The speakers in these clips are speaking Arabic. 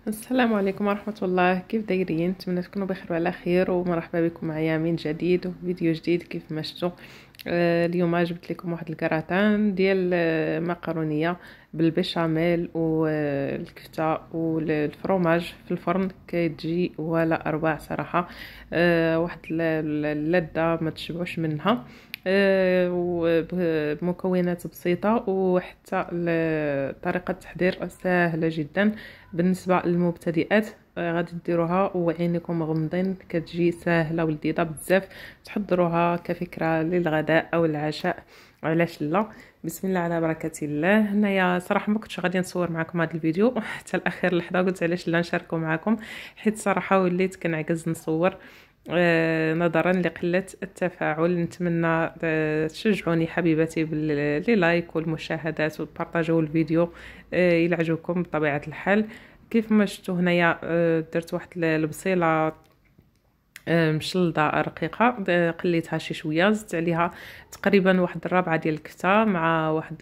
السلام عليكم ورحمة الله. كيف دايرين؟ نتمنى تكونوا بخير وعلى خير، ومرحبا بكم معايا من جديد وفيديو جديد. كيف ما شفتوا اليوم جبت لكم واحد الكراتان ديال مقرونية بالبيشاميل والكفتة والفرomاج في الفرن. كتجي ولا اروع صراحة. واحد اللذة ما تشبعوش منها. وبمكونات بسيطة، وحتى طريقة التحضير سهلة جدا بالنسبة للمبتدئات. غادي ديروها وعينكم مغمضين، كتجي سهلة ولذيذة بزاف. تحضروها كفكرة للغداء او العشاء، علاش لا. بسم الله على بركة الله. هنايا صراحة ما كنتش غادي نصور معكم هذا الفيديو حتى لاخر لحظة، قلت علاش لا نشاركه معكم، حيت صراحة وليت كنعجز نصور نظرا لقلة التفاعل. نتمنى تشجعوني حبيباتي باللايك والمشاهدات وتبارطاجيو الفيديو الى عجبكم بطبيعة الحال. كيف ما شفتوا هنايا درت واحد البصيله مشلضه رقيقه، قليتها شي شويه، زدت عليها تقريبا واحد الربعه ديال الكفته مع واحد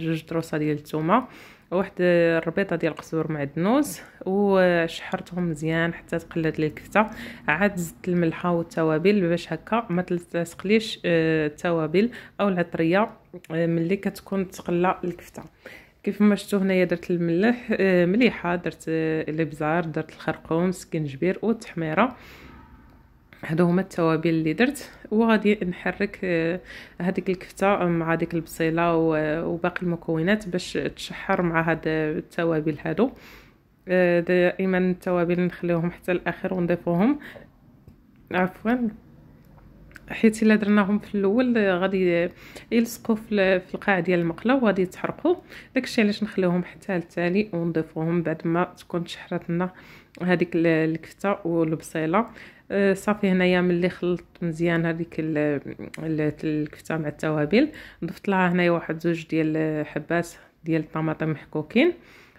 جوج دروسه ديال الثومه، واحد الربيطه ديال القزبر معدنوس، وشحرتهم مزيان حتى تقلات لي الكفته. عاد زدت الملحه والتوابل باش هكا ما تلصقليش التوابل او العطريه ملي كتكون تقلى الكفته. كيف ما شفتوا هنايا درت الملح مليحه، درت الابزار، درت الخرقوم، سكنجبير والتحميره. هادو هما التوابل اللي درت، وغادي نحرك هذيك الكفته مع ديك البصيله وباقي المكونات باش تشحر مع هاد التوابل هادو. دائما التوابل نخليوهم حتى الاخر ونضيفوهم، عفوا، حيت الا درناهم في الاول غادي يلصقوا في القاع ديال المقله وغادي يتحرقوا. داكشي علاش نخليوهم حتى للتالي ونضيفوهم بعد ما تكون تشحرت لنا هذيك الكفته والبصيله. صافي هنايا ملي خلطت مزيان هذيك الكفته مع التوابل، ضفت لها هنايا واحد زوج ديال حبات ديال الطماطم محكوكين،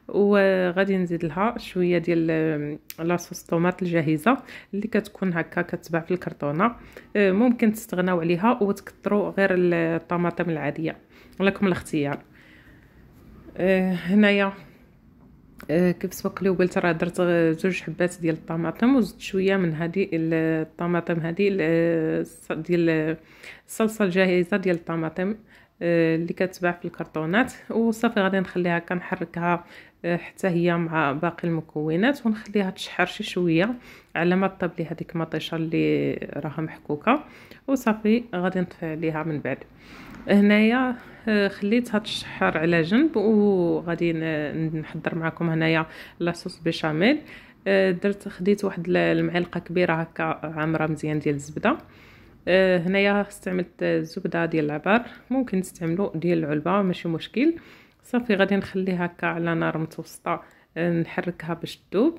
وغادي نزيد لها شويه ديال لاصوص طوماط الجاهزه اللي كتكون هكا كتباع في الكرتونه. ممكن تستغناو عليها وتكثروا غير الطماطم العاديه، لكم الاختيار. هنايا كيف سبق لي وقلت راه درت زوج حبات ديال الطماطم، وزدت شويه من هذه الطماطم هذه ديال الصلصه الجاهزه ديال الطماطم اللي كتباع في الكرتونات. وصافي غادي نخليها كنحركها حتى هي مع باقي المكونات، ونخليها تشحر شي شويه على ما طاب لي هذيك المطيشه اللي راها محكوكه. وصافي غادي نطفي عليها من بعد. هنايا خليتها تشحر على جنب، وغادي نحضر معكم هنايا لاصوص بيشاميل. خديت واحد المعلقه كبيره هكا عامره مزيان ديال الزبده. هنايا استعملت الزبده ديال العبار، ممكن تستعملوا ديال العلبه ماشي مشكل. صافي غادي نخليها هكا على نار متوسطه، نحركها باش تذوب،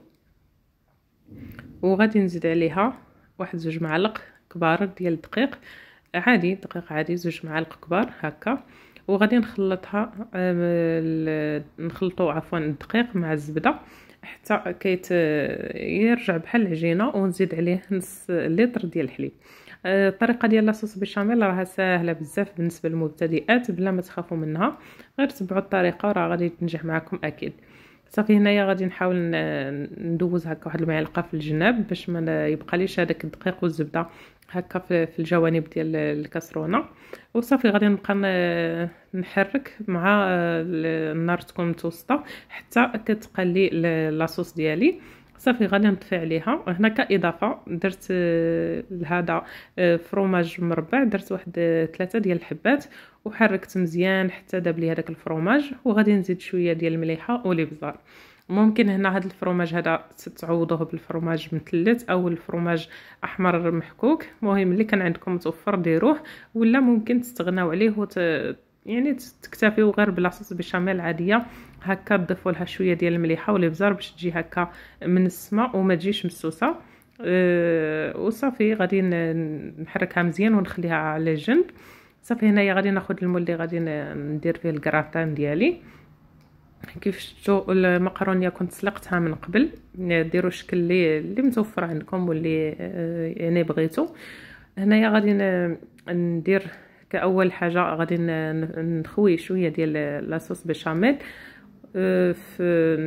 وغادي نزيد عليها واحد زوج معالق كبار ديال الدقيق عادي، دقيق عادي، زوج معالق كبار هكا. وغادي نخلطها نخلطوا عفوا الدقيق مع الزبده حتى يرجع بحال العجينه، ونزيد عليه نص لتر ديال الحليب. الطريقه ديال لاصوص بيشاميل راها ساهله بزاف بالنسبه للمبتدئات، بلا ما تخافوا منها، غير تبعوا الطريقه راه غادي تنجح معكم اكيد. صافي هنايا غادي نحاول ندوز هكا واحد المعلقه في الجناب باش ما يبقى ليش هذاك الدقيق والزبده هكا في الجوانب ديال الكاسرونه. وصافي غادي نبقى نحرك مع النار تكون متوسطه حتى كتقلي لاصوص ديالي. صافي غادي نطفي عليها. هنا كاضافه درت لهذا فروماج مربع، درت واحد 3 ديال الحبات وحركت مزيان حتى داب لي هذاك الفروماج. وغادي نزيد شويه ديال المليحه والابزار. ممكن هنا هذا الفروماج هذا تعوضوه بالفروماج مثلث او الفروماج احمر محكوك، المهم اللي كان عندكم متوفر ديروه، ولا ممكن تستغناو عليه يعني تكتفيو غير بلاصوص بيشاميل عاديه هكا، تضيفوا لها شويه ديال المليحه والابزار باش تجي هكا من السماء وما تجيش مسوسه. وصافي غادي نحركها مزيان ونخليها على جنب. صافي هنايا غادي ناخذ المول اللي غادي ندير فيه الكراتان ديالي. كيف شفتوا المقرونيه كنت سلقتها من قبل، ديروا الشكل اللي متوفر عندكم واللي يعني بغيتو. هنايا غادي ندير كاول حاجه غادي نخوي شويه ديال لاصوص بيشاميل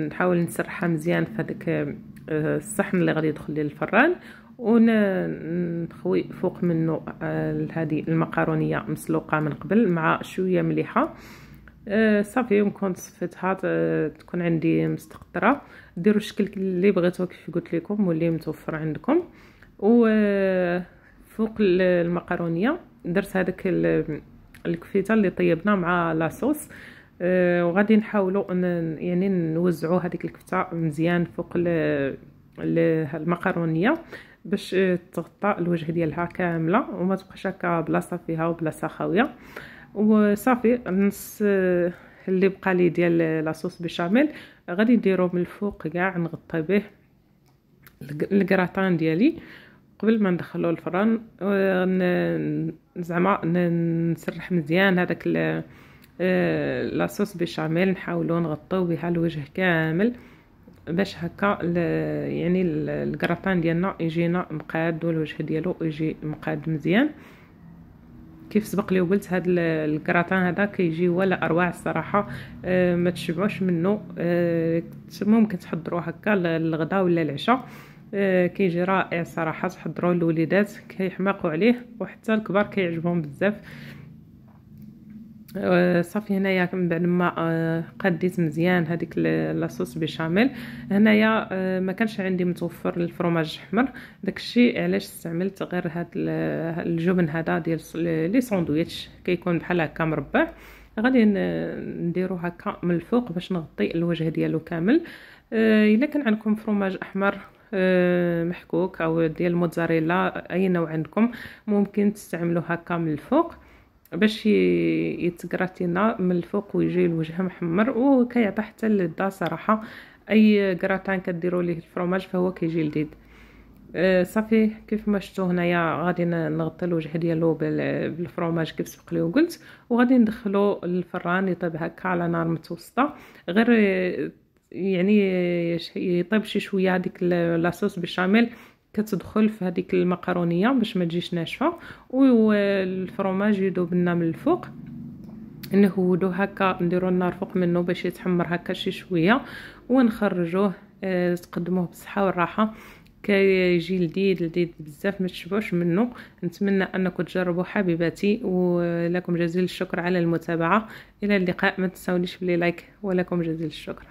نحاول نسرحها مزيان في هذاك الصحن اللي غادي يدخل للفران، ونخوي فوق منه هذه المقارونيه مسلوقه من قبل مع شويه مليحه. صافي ونكون صفيتها تكون عندي مستقطره. ديروا الشكل اللي بغيتوه كيف قلت لكم واللي متوفر عندكم. وفوق المقارونيه درت هذاك الكفته اللي طيبنا مع لاصوص، وغادي نحاولوا يعني نوزعوا هذيك الكفته مزيان فوق المقارونيه باش تغطى الوجه ديالها كامله وما تبقاش هكا بلاصه فيها وبلاصه خاويه. وصافي النص اللي بقى لي ديال لاصوص بيشاميل غادي نديرو من الفوق كاع نغطي به الكراتان ديالي قبل ما ندخلو الفران. زعما نسرح مزيان هذاك لاصوص بيشاميل، نحاولوا نغطيو بها الوجه كامل باش هكا يعني الكراتان ديالنا يجينا مقاد والوجه ديالو يجي مقاد مزيان. كيف سبق لي وقلت هذا الكراتان هذا كيجي ولا اروع الصراحه، ما تشبعوش منه. ممكن تحضروه هكا للغدا ولا العشاء، كيجي رائع صراحه. تحضروه للوليدات كيحماقوا عليه وحتى الكبار كيعجبهم بزاف. صافي هنايا من بعد ما قديت مزيان هذيك لاصوص بيشاميل، هنايا ما كانش عندي متوفر الفرماج الاحمر، داكشي علاش استعملت غير هذا الجبن هذا ديال لي ساندويتش، كيكون بحال هكا مربع. غادي نديرو هكا من الفوق باش نغطي الوجه ديالو كامل. الا كان عندكم فرماج احمر محكوك او ديال الموتزاريلا اي نوع عندكم ممكن تستعملوا هكا من الفوق باش يتكراتينا من الفوق ويجي الوجه محمر وكيعطي حتى اللذه صراحه. اي كراتان كديروا ليه الفرماج فهو كيجي لذيذ. صافي كيف ما شفتوا هنايا غادي نغطي الوجه ديالو بالفرماج كيف سبق لي وقلت، وغادي ندخلو للفران يطيب هكا على نار متوسطه، غير يعني يطيب شي شويه هذيك لاصوص بالشاميل كتدخل في هذيك المقارونيه باش ما تجيش ناشفه، والفرماج يذوب لنا من الفوق. نهودو هكا نديرو النار فوق منه باش يتحمر هكا شي شويه ونخرجوه. تقدموه بالصحه والراحه، كيجي لذيذ بزاف ما تشبعوش منه. نتمنى انكم تجربوا حبيباتي، ولكم جزيل الشكر على المتابعه. الى اللقاء، ما تنسونيش بلي لايك، ولكم جزيل الشكر.